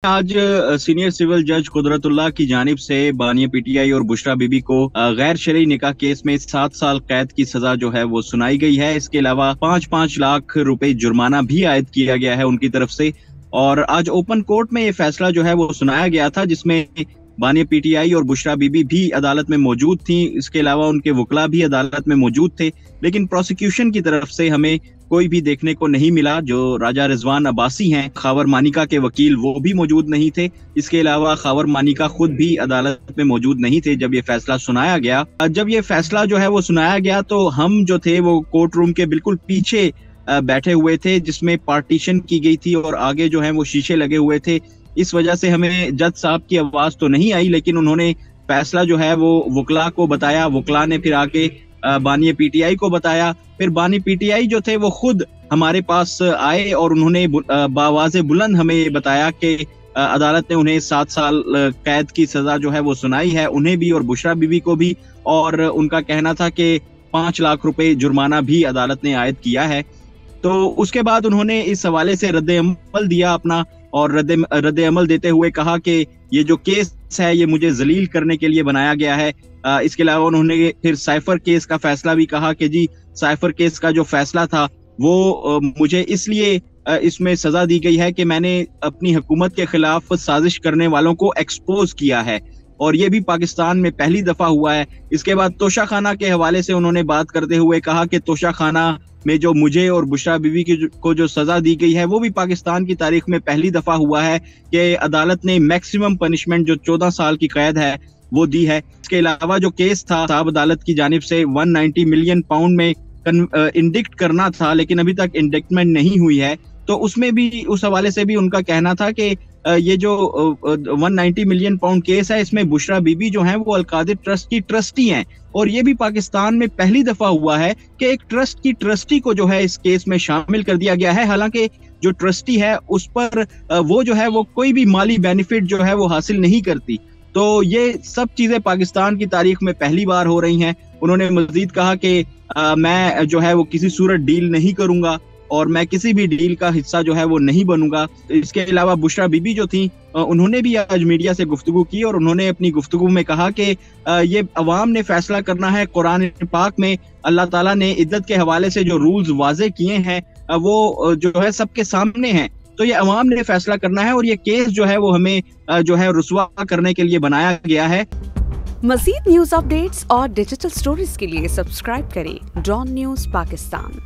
आज senior civil जज कुदरतुल्लाह की जानिब से बानिया पीटीआई और बुशरा बीबी को गैर शरई निकाह केस में 7 साल कैद की सजा जो है वो सुनाई गई है। इसके अलावा 5-5 लाख रुपए जुर्माना भी आयद किया गया है उनकी तरफ से। और आज ओपन कोर्ट में ये फैसला जो है वो सुनाया गया था, जिसमें बानिया पीटीआई और बुशरा बीबी भी अदालत में मौजूद थी। इसके अलावा उनके वकला भी अदालत में मौजूद थे, लेकिन प्रोसिक्यूशन की तरफ से हमें कोई भी देखने को नहीं मिला। जो राजा रिजवान अब्बासी हैं, खावर मानिका के वकील, वो भी मौजूद नहीं थे। इसके अलावा खावर मानिका खुद भी अदालत में मौजूद नहीं थे जब ये फैसला सुनाया गया। जब ये फैसला जो है वो सुनाया गया तो हम जो थे वो कोर्ट रूम के बिल्कुल पीछे बैठे हुए थे, जिसमें पार्टीशन की गई थी और आगे जो है वो शीशे लगे हुए थे। इस वजह से हमें जज साहब की आवाज तो नहीं आई, लेकिन उन्होंने फैसला जो है वो वकला को बताया। वकला ने फिर आके बानिया पीटीआई को बताया। फिर बानी पीटीआई जो थे वो खुद हमारे पास आए और उन्होंने बावाज़े बुलंद हमें बताया कि अदालत ने उन्हें 7 साल कैद की सजा जो है वो सुनाई है, उन्हें भी और बुशरा बीबी को भी। और उनका कहना था कि 5 लाख रुपए जुर्माना भी अदालत ने आयद किया है। तो उसके बाद उन्होंने इस हवाले से रद्द अमल दिया अपना, और रद्द अमल देते हुए कहा कि ये जो केस है ये मुझे जलील करने के लिए बनाया गया है। इसके अलावा उन्होंने फिर साइफर केस का फैसला भी कहा कि जी साइफर केस का जो फैसला था वो मुझे इसलिए इसमें सजा दी गई है कि मैंने अपनी हुकूमत के खिलाफ साजिश करने वालों को एक्सपोज किया है, और ये भी पाकिस्तान में पहली दफा हुआ है। इसके बाद तोशा खाना के हवाले से उन्होंने बात करते हुए कहा कि तोशा खाना में जो मुझे और बुशरा बीबी को जो सजा दी गई है वो भी पाकिस्तान की तारीख में पहली दफा हुआ है कि अदालत ने मैक्सिमम पनिशमेंट जो 14 साल की कैद है वो दी है। इसके अलावा जो केस था साहब अदालत की जानिब से 190 मिलियन पाउंड में इंडिक्ट करना था, लेकिन अभी तक इंडिक्टमेंट नहीं हुई है। तो उसमें भी उस हवाले से भी उनका कहना था कि ये जो 190 मिलियन पाउंड केस है, इसमें बुशरा बीबी जो हैं वो अलकादिर ट्रस्ट की ट्रस्टी हैं, और ये भी पाकिस्तान में पहली दफा हुआ है कि एक ट्रस्ट की ट्रस्टी को जो है इस केस में शामिल कर दिया गया है। हालांकि जो ट्रस्टी है उस पर वो जो है वो कोई भी माली बेनिफिट जो है वो हासिल नहीं करती। तो ये सब चीजें पाकिस्तान की तारीख में पहली बार हो रही हैं। उन्होंने मजीद कहा कि मैं जो है वो किसी सूरत डील नहीं करूंगा और मैं किसी भी डील का हिस्सा जो है वो नहीं बनूंगा। इसके अलावा बुशरा बीबी जो थी उन्होंने भी आज मीडिया से गुफ्तगू की, और उन्होंने अपनी गुफ्तगू में कहा कि ये अवाम ने फैसला करना है। कुरान पाक में अल्लाह ताला ने इद्दत के हवाले से जो रूल्स वाजे किए हैं वो जो है सबके सामने हैं, तो ये अवाम ने फैसला करना है, और ये केस जो है वो हमें जो है रुस्वा करने के लिए बनाया गया है। मज़ीद न्यूज अपडेट्स और डिजिटल स्टोरीज के लिए सब्सक्राइब करें डॉन न्यूज पाकिस्तान।